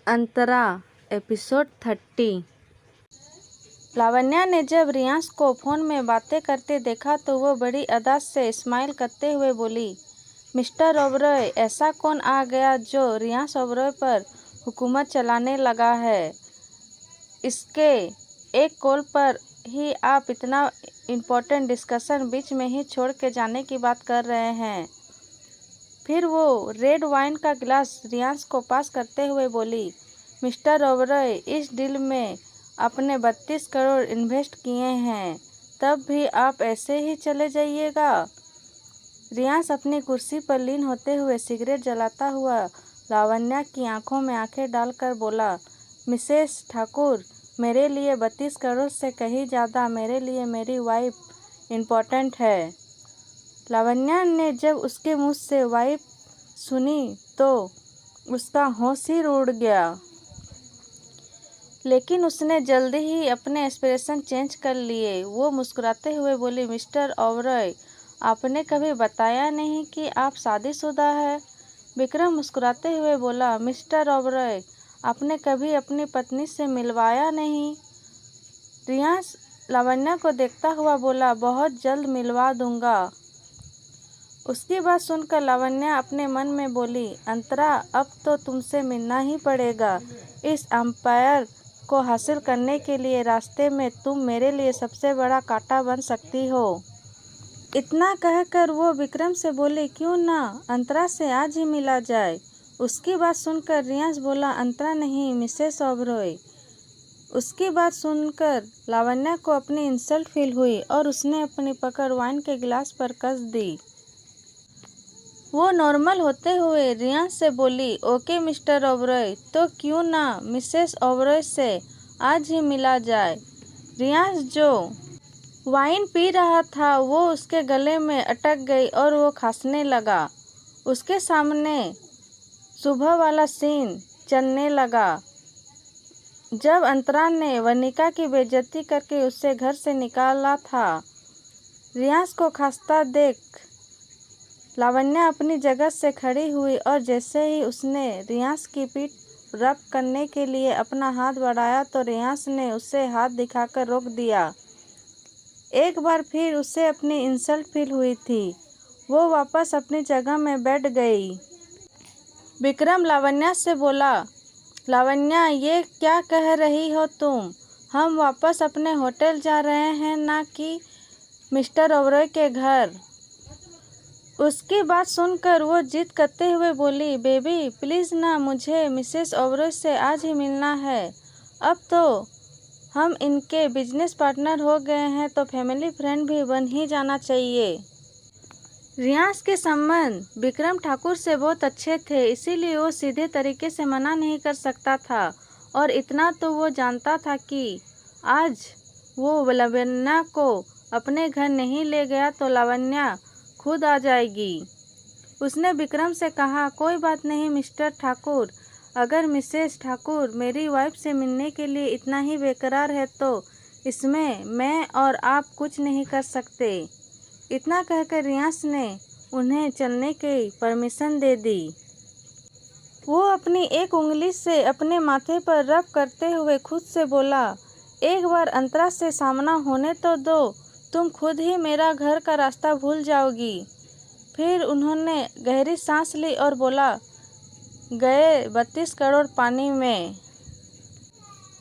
अंतरा episode 30। Lavanya ने जब रियांश को फ़ोन में बातें करते देखा तो वो बड़ी अदा से स्माइल करते हुए बोली, मिस्टर ओबरॉय, ऐसा कौन आ गया जो रियांश ओबरॉय पर हुकूमत चलाने लगा है? इसके एक कॉल पर ही आप इतना इम्पोर्टेंट डिस्कशन बीच में ही छोड़ के जाने की बात कर रहे हैं। फिर वो रेड वाइन का गिलास रियांश को पास करते हुए बोली, मिस्टर ओबरॉय, इस डील में आपने 32 करोड़ इन्वेस्ट किए हैं, तब भी आप ऐसे ही चले जाइएगा? रियांश अपनी कुर्सी पर लीन होते हुए सिगरेट जलाता हुआ लावण्या की आंखों में आंखें डालकर बोला, मिसेस ठाकुर, मेरे लिए 32 करोड़ से कहीं ज़्यादा मेरे लिए मेरी वाइफ इम्पोर्टेंट है। लावण्या ने जब उसके मुंह से वाइफ सुनी तो उसका होश ही उड़ गया, लेकिन उसने जल्दी ही अपने एक्सप्रेशन चेंज कर लिए। वो मुस्कुराते हुए बोली, मिस्टर ओबरॉय, आपने कभी बताया नहीं कि आप शादीशुदा है। विक्रम मुस्कुराते हुए बोला, मिस्टर ओबरॉय, आपने कभी अपनी पत्नी से मिलवाया नहीं। रियांश लावण्या को देखता हुआ बोला, बहुत जल्द मिलवा दूंगा। उसकी बात सुनकर लावण्या अपने मन में बोली, अंतरा, अब तो तुमसे मिलना ही पड़ेगा। इस एम्पायर को हासिल करने के लिए रास्ते में तुम मेरे लिए सबसे बड़ा कांटा बन सकती हो। इतना कहकर वो विक्रम से बोली, क्यों ना अंतरा से आज ही मिला जाए। उसकी बात सुनकर रियांश बोला, अंतरा नहीं, मिसेस ओबरॉय। उसकी बात सुनकर लावण्या को अपनी इंसल्ट फील हुई और उसने अपनी पकड़ वाइन के गिलास पर कस दी। वो नॉर्मल होते हुए रियांश से बोली, ओके मिस्टर ओबरॉय, तो क्यों ना मिसेस ओबरॉय से आज ही मिला जाए। रियांश जो वाइन पी रहा था वो उसके गले में अटक गई और वो खांसने लगा। उसके सामने सुबह वाला सीन चलने लगा जब अंतरा ने वनिका की बेइज्जती करके उसे घर से निकाला था। रियांश को खांसता देख लावण्या अपनी जगह से खड़ी हुई और जैसे ही उसने रियांश की पीठ रब करने के लिए अपना हाथ बढ़ाया तो रियांश ने उसे हाथ दिखाकर रोक दिया। एक बार फिर उसे अपनी इंसल्ट फील हुई थी। वो वापस अपनी जगह में बैठ गई। विक्रम लावण्या से बोला, लावण्या, ये क्या कह रही हो तुम? हम वापस अपने होटल जा रहे हैं, ना कि मिस्टर ओबरॉय के घर। उसकी बात सुनकर वो जिद करते हुए बोली, बेबी प्लीज़ ना, मुझे मिसेस ओबरॉय से आज ही मिलना है। अब तो हम इनके बिजनेस पार्टनर हो गए हैं तो फैमिली फ्रेंड भी बन ही जाना चाहिए। रियांश के संबंध विक्रम ठाकुर से बहुत अच्छे थे, इसीलिए वो सीधे तरीके से मना नहीं कर सकता था। और इतना तो वो जानता था कि आज वो लावण्या को अपने घर नहीं ले गया तो लावण्या खुद आ जाएगी। उसने विक्रम से कहा, कोई बात नहीं मिस्टर ठाकुर, अगर मिसेस ठाकुर मेरी वाइफ से मिलने के लिए इतना ही बेकरार है तो इसमें मैं और आप कुछ नहीं कर सकते। इतना कहकर रियांश ने उन्हें चलने की परमिशन दे दी। वो अपनी एक उंगली से अपने माथे पर रब करते हुए खुद से बोला, एक बार अंतरा से सामना होने तो दो, तुम खुद ही मेरा घर का रास्ता भूल जाओगी। फिर उन्होंने गहरी सांस ली और बोला, गए 32 करोड़ पानी में।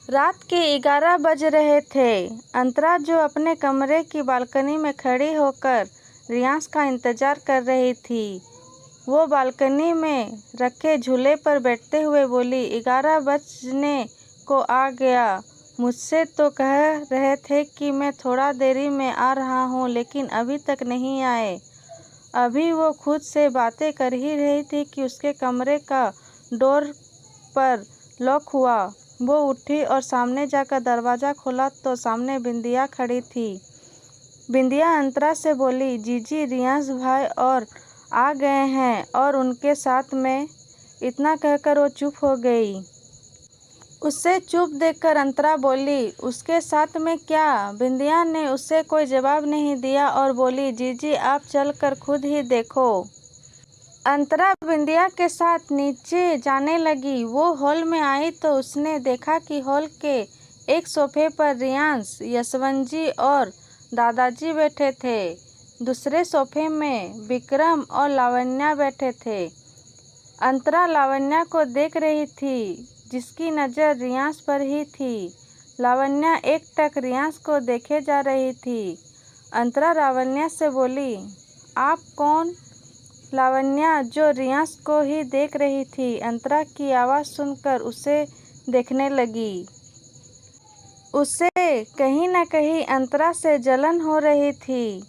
रात के 11 बज रहे थे। अंतरा जो अपने कमरे की बालकनी में खड़ी होकर रियांश का इंतजार कर रही थी, वो बालकनी में रखे झूले पर बैठते हुए बोली, 11 बजने को आ गया। मुझसे तो कह रहे थे कि मैं थोड़ा देरी में आ रहा हूँ, लेकिन अभी तक नहीं आए। अभी वो खुद से बातें कर ही रही थी कि उसके कमरे का डोर पर लॉक हुआ। वो उठी और सामने जाकर दरवाज़ा खोला तो सामने बिंदिया खड़ी थी। बिंदिया अंतरा से बोली, जीजी, रियांश भाई और आ गए हैं और उनके साथ में। इतना कहकर वो चुप हो गई। उसे चुप देखकर अंतरा बोली, उसके साथ में क्या? बिंदिया ने उसे कोई जवाब नहीं दिया और बोली, जीजी, आप चल कर खुद ही देखो। अंतरा बिंदिया के साथ नीचे जाने लगी। वो हॉल में आई तो उसने देखा कि हॉल के एक सोफे पर रियांश, यशवंत जी और दादाजी बैठे थे। दूसरे सोफे में विक्रम और लावण्या बैठे थे। अंतरा लावण्या को देख रही थी, जिसकी नज़र रियांश पर ही थी। लावण्या एकटक रियांश को देखे जा रही थी। अंतरा लावण्या से बोली, आप कौन? लावण्या, जो रियांश को ही देख रही थी, अंतरा की आवाज़ सुनकर उसे देखने लगी। उसे कहीं न कहीं अंतरा से जलन हो रही थी।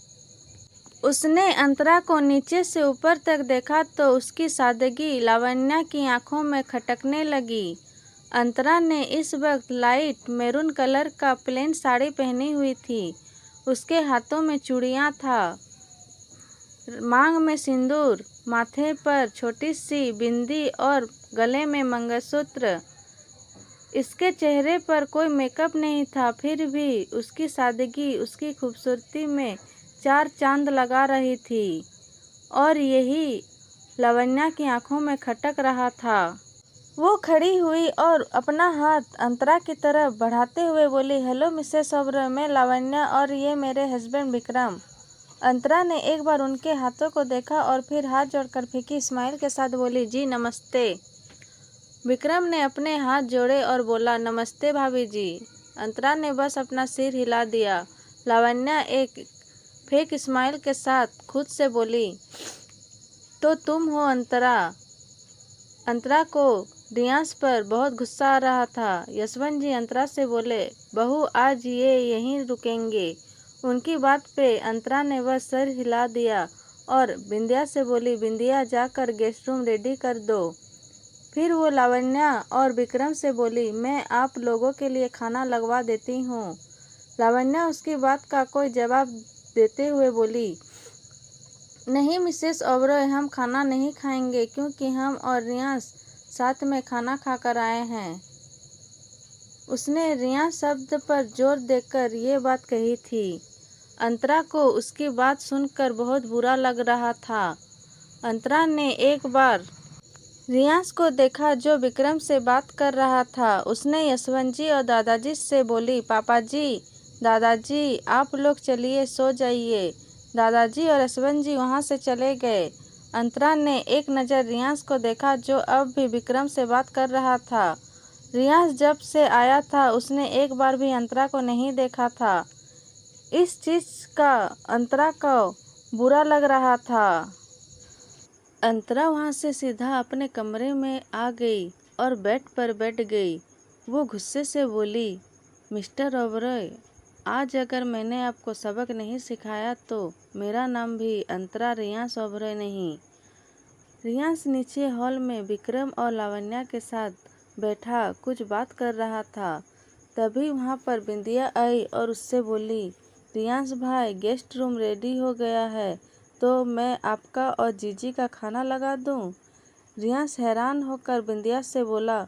उसने अंतरा को नीचे से ऊपर तक देखा तो उसकी सादगी लावण्या की आंखों में खटकने लगी। अंतरा ने इस वक्त लाइट मैरून कलर का प्लेन साड़ी पहनी हुई थी। उसके हाथों में चूड़ियाँ था, मांग में सिंदूर, माथे पर छोटी सी बिंदी और गले में मंगलसूत्र। इसके चेहरे पर कोई मेकअप नहीं था, फिर भी उसकी सादगी उसकी खूबसूरती में चार चांद लगा रही थी और यही लावण्या की आंखों में खटक रहा था। वो खड़ी हुई और अपना हाथ अंतरा की तरफ बढ़ाते हुए बोली, हेलो मिसेस ओबरॉय, मैं लावण्या और ये मेरे हस्बैंड विक्रम। अंतरा ने एक बार उनके हाथों को देखा और फिर हाथ जोड़कर फीकी स्माइल के साथ बोली, जी नमस्ते। विक्रम ने अपने हाथ जोड़े और बोला, नमस्ते भाभी जी। अंतरा ने बस अपना सिर हिला दिया। लावण्या एक फेक स्माइल के साथ खुद से बोली, तो तुम हो अंतरा। अंतरा को रियांश पर बहुत गुस्सा आ रहा था। यशवंत जी अंतरा से बोले, बहू आज ये यहीं रुकेंगे। उनकी बात पे अंतरा ने बस सर हिला दिया और बिंदिया से बोली, बिंदिया जाकर गेस्ट रूम रेडी कर दो। फिर वो लावण्या और विक्रम से बोली, मैं आप लोगों के लिए खाना लगवा देती हूँ। लावण्या उसकी बात का कोई जवाब देते हुए बोली, नहीं मिसेस ओबरॉय, हम खाना नहीं खाएंगे क्योंकि हम और रियांश साथ में खाना खाकर आए हैं। उसने रियांश शब्द पर जोर देकर ये बात कही थी। अंतरा को उसकी बात सुनकर बहुत बुरा लग रहा था। अंतरा ने एक बार रियांश को देखा जो विक्रम से बात कर रहा था। उसने यशवंत जी और दादाजी से बोली, पापा जी, दादाजी, आप लोग चलिए सो जाइए। दादाजी और यशवंत जी वहाँ से चले गए। अंतरा ने एक नज़र रियांश को देखा जो अब भी विक्रम से बात कर रहा था। रियांश जब से आया था उसने एक बार भी अंतरा को नहीं देखा था। इस चीज़ का अंतरा को बुरा लग रहा था। अंतरा वहाँ से सीधा अपने कमरे में आ गई और बेड पर बैठ गई। वो गुस्से से बोली, मिस्टर ओबरॉय, आज अगर मैंने आपको सबक नहीं सिखाया तो मेरा नाम भी अंतरा रियांश ओबरॉय नहीं। रियांश नीचे हॉल में विक्रम और लावण्या के साथ बैठा कुछ बात कर रहा था। तभी वहाँ पर बिंदिया आई और उससे बोली, रियांश भाई, गेस्ट रूम रेडी हो गया है तो मैं आपका और जीजी का खाना लगा दूं? रियांश हैरान होकर बिंदिया से बोला,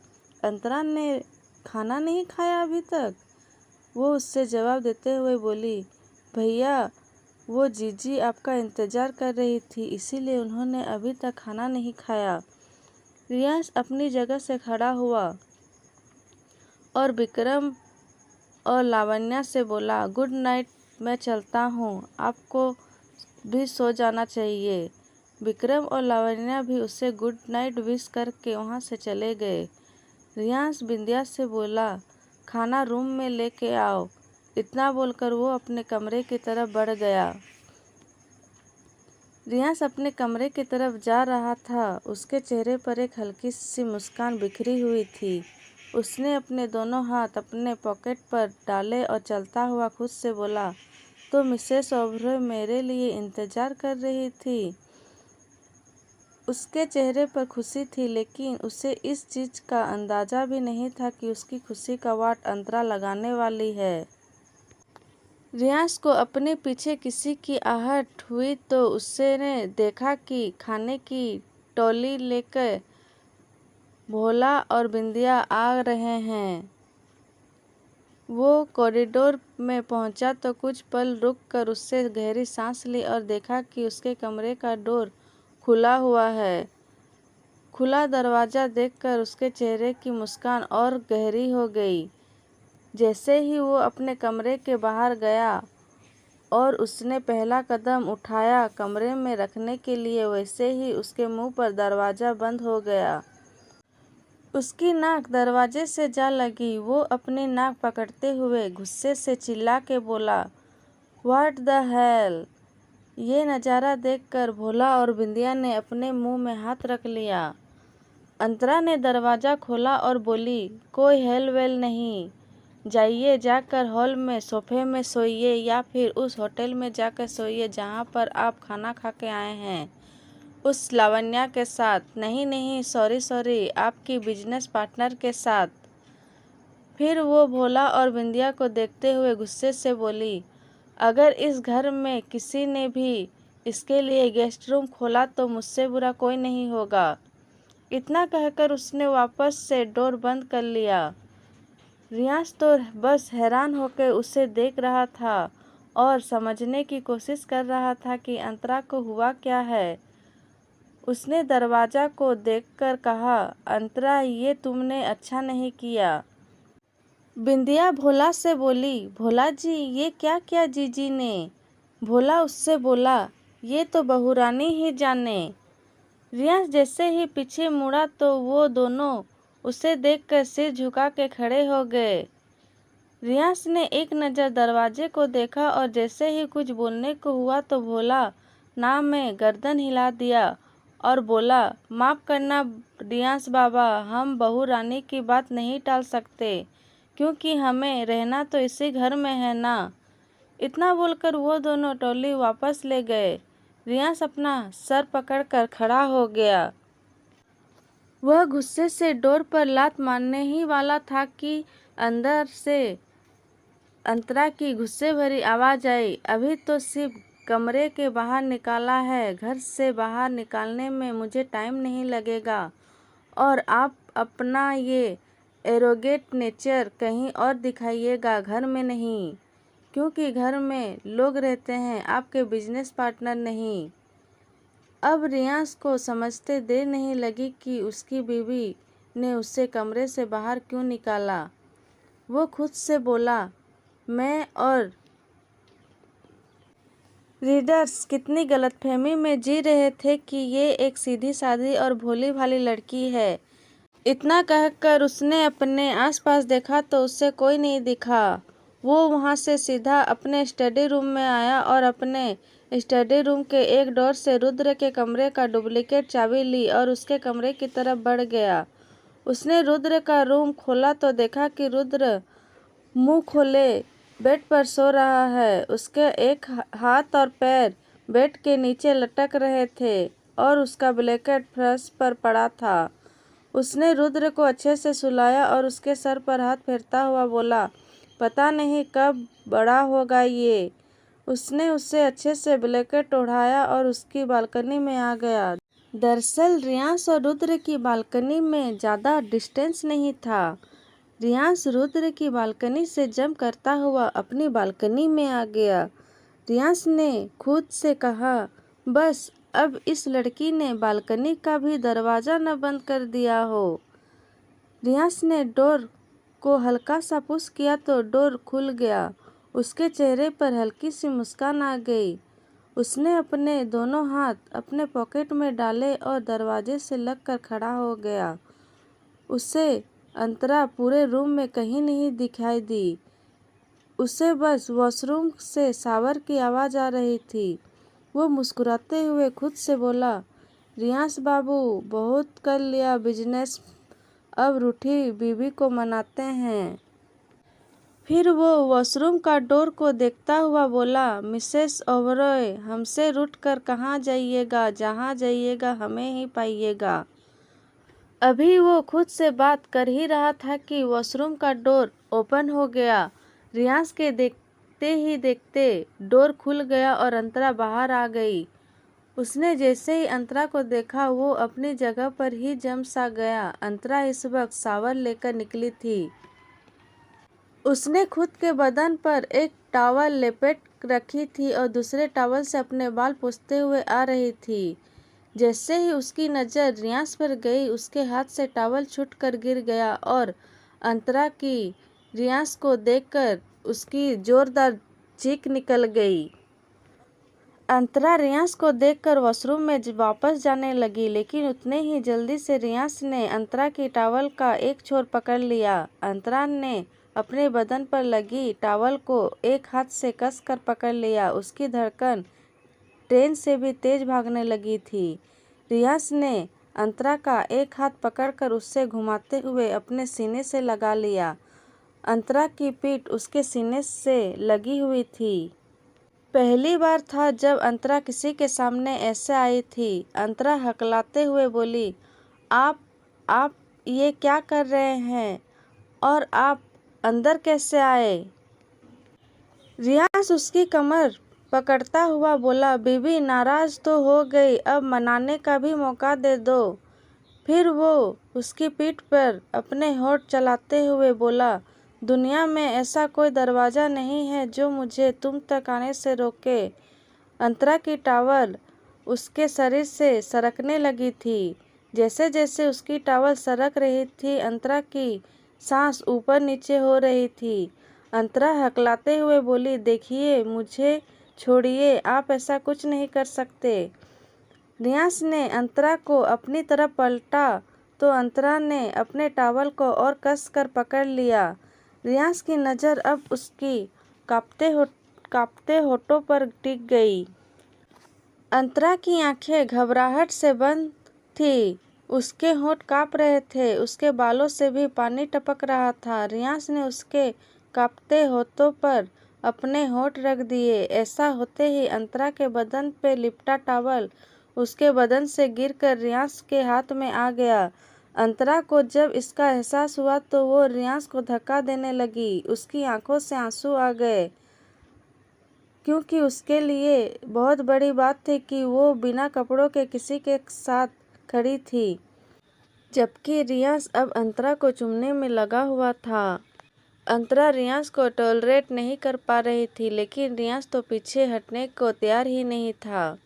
अंतरा ने खाना नहीं खाया अभी तक? वो उससे जवाब देते हुए बोली, भैया, वो जीजी आपका इंतज़ार कर रही थी इसीलिए उन्होंने अभी तक खाना नहीं खाया। रियांश अपनी जगह से खड़ा हुआ और विक्रम और लावण्या से बोला, गुड नाइट, मैं चलता हूँ, आपको भी सो जाना चाहिए। विक्रम और लावण्या भी उसे गुड नाइट विश करके वहाँ से चले गए। रियांश बिंदिया से बोला, खाना रूम में लेके आओ। इतना बोलकर वो अपने कमरे की तरफ बढ़ गया। रियांश अपने कमरे की तरफ जा रहा था। उसके चेहरे पर एक हल्की सी मुस्कान बिखरी हुई थी। उसने अपने दोनों हाथ अपने पॉकेट पर डाले और चलता हुआ खुद से बोला, तो मिसेस ओबरॉय मेरे लिए इंतज़ार कर रही थी। उसके चेहरे पर खुशी थी, लेकिन उसे इस चीज़ का अंदाज़ा भी नहीं था कि उसकी खुशी का वाट अंतरा लगाने वाली है। रियांश को अपने पीछे किसी की आहट हुई तो उसने देखा कि खाने की टोली लेकर भोला और बिंदिया आ रहे हैं। वो कॉरिडोर में पहुंचा तो कुछ पल रुक कर उससे गहरी सांस ली और देखा कि उसके कमरे का डोर खुला हुआ है। खुला दरवाज़ा देखकर उसके चेहरे की मुस्कान और गहरी हो गई। जैसे ही वो अपने कमरे के बाहर गया और उसने पहला कदम उठाया कमरे में रखने के लिए, वैसे ही उसके मुंह पर दरवाज़ा बंद हो गया। उसकी नाक दरवाजे से जा लगी। वो अपनी नाक पकड़ते हुए गुस्से से चिल्ला के बोला, व्हाट द हेल। ये नज़ारा देखकर भोला और बिंदिया ने अपने मुंह में हाथ रख लिया। अंतरा ने दरवाज़ा खोला और बोली, कोई हेल वेल नहीं, जाइए जाकर हॉल में सोफे में सोइए या फिर उस होटल में जाकर सोइए जहाँ पर आप खाना खा के आए हैं, उस लावण्या के साथ। नहीं नहीं, सॉरी, आपकी बिजनेस पार्टनर के साथ। फिर वो भोला और बिंदिया को देखते हुए गुस्से से बोली, अगर इस घर में किसी ने भी इसके लिए गेस्ट रूम खोला तो मुझसे बुरा कोई नहीं होगा। इतना कहकर उसने वापस से डोर बंद कर लिया। रियांश तो बस हैरान होकर उसे देख रहा था और समझने की कोशिश कर रहा था कि अंतरा को हुआ क्या है। उसने दरवाज़ा को देखकर कहा, अंतरा, ये तुमने अच्छा नहीं किया। बिंदिया भोला से बोली, भोला जी, ये क्या किया जीजी ने। भोला उससे बोला, ये तो बहुरानी ही जाने। रियांश जैसे ही पीछे मुड़ा तो वो दोनों उसे देखकर सिर झुका के खड़े हो गए। रियांश ने एक नज़र दरवाजे को देखा और जैसे ही कुछ बोलने को हुआ तो भोला ना में गर्दन हिला दिया और बोला, माफ़ करना रियांश बाबा, हम बहू रानी की बात नहीं टाल सकते क्योंकि हमें रहना तो इसी घर में है ना। इतना बोलकर वो दोनों टोली वापस ले गए। रियांश अपना सर पकड़कर खड़ा हो गया। वह गुस्से से डोर पर लात मारने ही वाला था कि अंदर से अंतरा की गुस्से भरी आवाज़ आई, अभी तो सिर्फ कमरे के बाहर निकाला है, घर से बाहर निकालने में मुझे टाइम नहीं लगेगा और आप अपना ये एरोगेट नेचर कहीं और दिखाइएगा, घर में नहीं, क्योंकि घर में लोग रहते हैं, आपके बिजनेस पार्टनर नहीं। अब रियांश को समझते देर नहीं लगी कि उसकी बीवी ने उसे कमरे से बाहर क्यों निकाला। वो खुद से बोला, मैं और रीडर्स कितनी गलतफहमी में जी रहे थे कि ये एक सीधी सादी और भोली भाली लड़की है। इतना कहकर उसने अपने आसपास देखा तो उससे कोई नहीं दिखा। वो वहाँ से सीधा अपने स्टडी रूम में आया और अपने स्टडी रूम के एक डोर से रुद्र के कमरे का डुप्लीकेट चाबी ली और उसके कमरे की तरफ बढ़ गया। उसने रुद्र का रूम खोला तो देखा कि रुद्र मुंह खोले बेड पर सो रहा है। उसके एक हाथ और पैर बेड के नीचे लटक रहे थे और उसका ब्लैंकेट फर्श पर पड़ा था। उसने रुद्र को अच्छे से सुलाया और उसके सर पर हाथ फेरता हुआ बोला, पता नहीं कब बड़ा होगा ये। उसने उसे अच्छे से ब्लैंकेट ओढ़ाया और उसकी बालकनी में आ गया। दरअसल रियांश और रुद्र की बालकनी में ज़्यादा डिस्टेंस नहीं था। रियांश रुद्र की बालकनी से जंप करता हुआ अपनी बालकनी में आ गया। रियांश ने खुद से कहा, बस अब इस लड़की ने बालकनी का भी दरवाज़ा न बंद कर दिया हो। रियांश ने डोर को हल्का सा पुश किया तो डोर खुल गया। उसके चेहरे पर हल्की सी मुस्कान आ गई। उसने अपने दोनों हाथ अपने पॉकेट में डाले और दरवाजे से लगकर खड़ा हो गया। उसे अंतरा पूरे रूम में कहीं नहीं दिखाई दी। उसे बस वॉशरूम से शावर की आवाज़ आ रही थी। वो मुस्कुराते हुए खुद से बोला, रियांश बाबू, बहुत कर लिया बिजनेस, अब रूठी बीवी को मनाते हैं। फिर वो वॉशरूम का डोर को देखता हुआ बोला, मिसेस ओबरॉय, हमसे रूठ कर कहाँ जाइएगा, जहाँ जाइएगा हमें ही पाइएगा। अभी वो खुद से बात कर ही रहा था कि वॉशरूम का डोर ओपन हो गया। रियांश के देखते ही देखते डोर खुल गया और अंतरा बाहर आ गई। उसने जैसे ही अंतरा को देखा वो अपनी जगह पर ही जम सा गया। अंतरा इस वक्त शावर लेकर निकली थी। उसने खुद के बदन पर एक टॉवल लपेट रखी थी और दूसरे टॉवल से अपने बाल पोंछते हुए आ रही थी। जैसे ही उसकी नज़र रियांस पर गई, उसके हाथ से टॉवल छूटकर गिर गया और अंतरा की रियांस को देखकर उसकी जोरदार चीख निकल गई। अंतरा रियांस को देखकर वॉशरूम में वापस जाने लगी, लेकिन उतने ही जल्दी से रियांस ने अंतरा की टॉवल का एक छोर पकड़ लिया। अंतरा ने अपने बदन पर लगी टॉवल को एक हाथ से कसकर पकड़ लिया। उसकी धड़कन ट्रेन से भी तेज भागने लगी थी। रियांस ने अंतरा का एक हाथ पकड़कर उससे घुमाते हुए अपने सीने से लगा लिया। अंतरा की पीठ उसके सीने से लगी हुई थी। पहली बार था जब अंतरा किसी के सामने ऐसे आई थी। अंतरा हकलाते हुए बोली, आप ये क्या कर रहे हैं और आप अंदर कैसे आए? रियांस उसकी कमर पकड़ता हुआ बोला, बीबी नाराज तो हो गई, अब मनाने का भी मौका दे दो। फिर वो उसकी पीठ पर अपने होंठ चलाते हुए बोला, दुनिया में ऐसा कोई दरवाज़ा नहीं है जो मुझे तुम तक आने से रोके। अंतरा की टॉवल उसके शरीर से सरकने लगी थी। जैसे जैसे उसकी टॉवल सरक रही थी, अंतरा की सांस ऊपर नीचे हो रही थी। अंतरा हकलाते हुए बोली, देखिए, मुझे छोड़िए, आप ऐसा कुछ नहीं कर सकते। रियांस ने अंतरा को अपनी तरफ पलटा तो अंतरा ने अपने टॉवल को और कस कर पकड़ लिया। रियांस की नज़र अब उसकी कांपते होठों पर टिक गई। अंतरा की आंखें घबराहट से बंद थी। उसके होंठ कांप रहे थे, उसके बालों से भी पानी टपक रहा था। रियांस ने उसके कांपते होठों पर अपने होंठ रख दिए। ऐसा होते ही अंतरा के बदन पे लिपटा टॉवल उसके बदन से गिरकर रियांस के हाथ में आ गया। अंतरा को जब इसका एहसास हुआ तो वो रियांस को धक्का देने लगी। उसकी आंखों से आंसू आ गए, क्योंकि उसके लिए बहुत बड़ी बात थी कि वो बिना कपड़ों के किसी के साथ खड़ी थी, जबकि रियांस अब अंतरा को चूमने में लगा हुआ था। अंतरा रियांस को टॉलरेट नहीं कर पा रही थी, लेकिन रियांस तो पीछे हटने को तैयार ही नहीं था।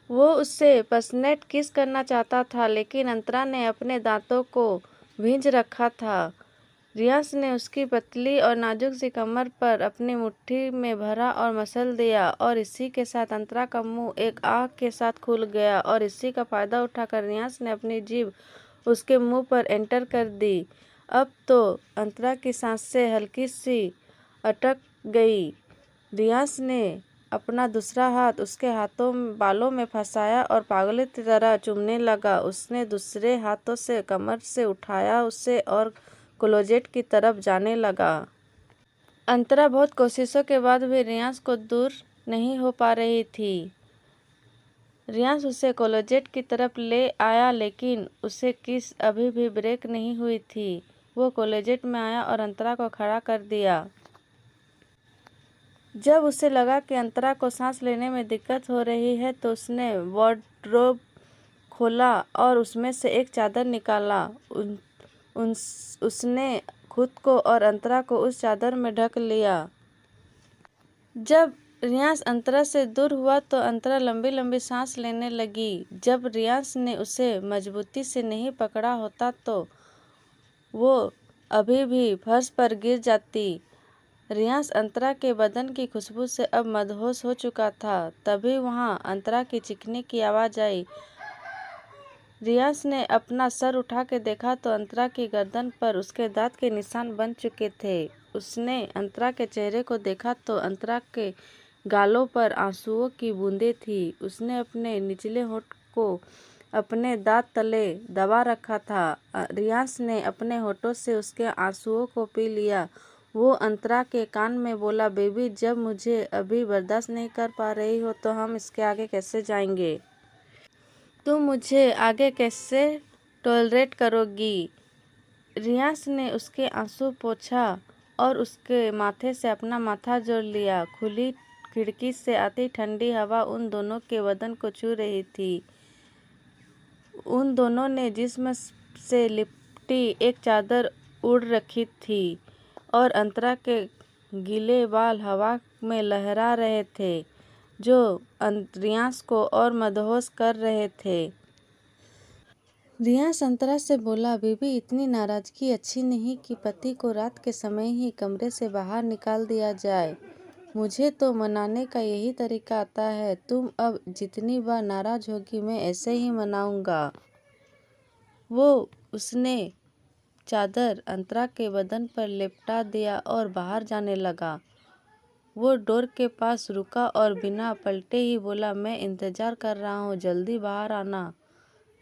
वो उससे पसनेट किस करना चाहता था, लेकिन अंतरा ने अपने दांतों को भींच रखा था। रियांस ने उसकी पतली और नाजुक सी कमर पर अपनी मुट्ठी में भरा और मसल दिया, और इसी के साथ अंतरा का मुंह एक आह के साथ खुल गया, और इसी का फायदा उठाकर रियांस ने अपनी जीभ उसके मुंह पर एंटर कर दी। अब तो अंतरा की सांसें हल्की सी अटक गई। रियांस ने अपना दूसरा हाथ उसके बालों में फंसाया और पागलों की तरह चूमने लगा। उसने दूसरे हाथों से कमर से उठाया उसे और क्लोजेट की तरफ जाने लगा। अंतरा बहुत कोशिशों के बाद भी रियांस को दूर नहीं हो पा रही थी। रियांस उसे क्लोजेट की तरफ ले आया, लेकिन उसे किस अभी भी ब्रेक नहीं हुई थी। वो क्लोजेट में आया और अंतरा को खड़ा कर दिया। जब उसे लगा कि अंतरा को सांस लेने में दिक्कत हो रही है तो उसने वार्डरोब खोला और उसमें से एक चादर निकाला। उसने खुद को और अंतरा को उस चादर में ढक लिया। जब रियांस अंतरा से दूर हुआ तो अंतरा लंबी लंबी सांस लेने लगी। जब रियांस ने उसे मजबूती से नहीं पकड़ा होता तो वो अभी भी फर्श पर गिर जाती। रियांस अंतरा के बदन की खुशबू से अब मदहोश हो चुका था। तभी वहाँ अंतरा की चीखने की आवाज़ आई। रियांस ने अपना सर उठा के देखा तो अंतरा की गर्दन पर उसके दांत के निशान बन चुके थे। उसने अंतरा के चेहरे को देखा तो अंतरा के गालों पर आंसुओं की बूंदें थी। उसने अपने निचले होंठ को अपने दांत तले दबा रखा था। रियांस ने अपने होठों से उसके आंसुओं को पी लिया। वो अंतरा के कान में बोला, बेबी, जब मुझे अभी बर्दाश्त नहीं कर पा रही हो तो हम इसके आगे कैसे जाएंगे? तुम मुझे आगे कैसे टॉलरेट करोगी? रियांस ने उसके आंसू पोंछा और उसके माथे से अपना माथा जोड़ लिया। खुली खिड़की से आती ठंडी हवा उन दोनों के बदन को छू रही थी। उन दोनों ने जिस्म से लिपटी एक चादर ओढ़ रखी थी और अंतरा के गीले बाल हवा में लहरा रहे थे। जो रियांश को और मदहोश कर रहे थे। रियांश अंतरा से बोला, बीबी इतनी नाराजगी अच्छी नहीं कि पति को रात के समय ही कमरे से बाहर निकाल दिया जाए। मुझे तो मनाने का यही तरीका आता है। तुम अब जितनी बार नाराज होगी मैं ऐसे ही मनाऊंगा। उसने चादर अंतरा के बदन पर लेपटा दिया और बाहर जाने लगा। वो डोर के पास रुका और बिना पलटे ही बोला, मैं इंतजार कर रहा हूँ, जल्दी बाहर आना।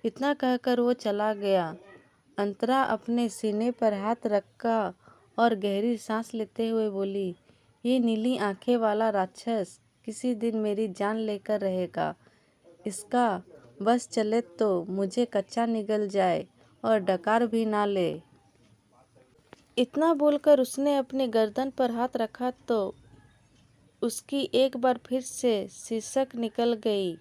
इतना कहकर वो चला गया। अंतरा अपने सीने पर हाथ रखा और गहरी सांस लेते हुए बोली, ये नीली आंखें वाला राक्षस किसी दिन मेरी जान लेकर रहेगा। इसका बस चले तो मुझे कच्चा निगल जाए और डकार भी ना ले। इतना बोलकर उसने अपनी गर्दन पर हाथ रखा तो उसकी एक बार फिर से सिसक निकल गई।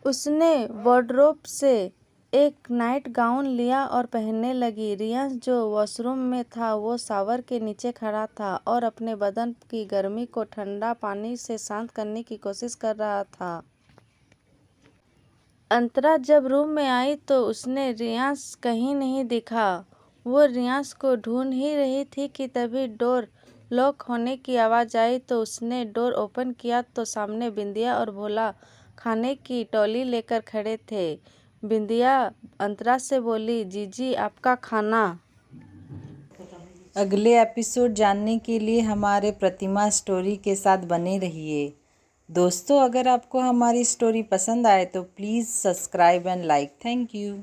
उसने वार्डरोब से एक नाइट गाउन लिया और पहनने लगी। रियांश जो वॉशरूम में था वो शावर के नीचे खड़ा था और अपने बदन की गर्मी को ठंडा पानी से शांत करने की कोशिश कर रहा था। अंतरा जब रूम में आई तो उसने रियांश कहीं नहीं दिखा। वो रियांश को ढूंढ ही रही थी कि तभी डोर लॉक होने की आवाज़ आई तो उसने डोर ओपन किया तो सामने बिंदिया और भोला खाने की टोली लेकर खड़े थे। बिंदिया अंतरा से बोली, जीजी आपका खाना। अगले एपिसोड जानने के लिए हमारे प्रतिमा स्टोरी के साथ बने रहिए। दोस्तों, अगर आपको हमारी स्टोरी पसंद आए तो please subscribe and like. Thank you.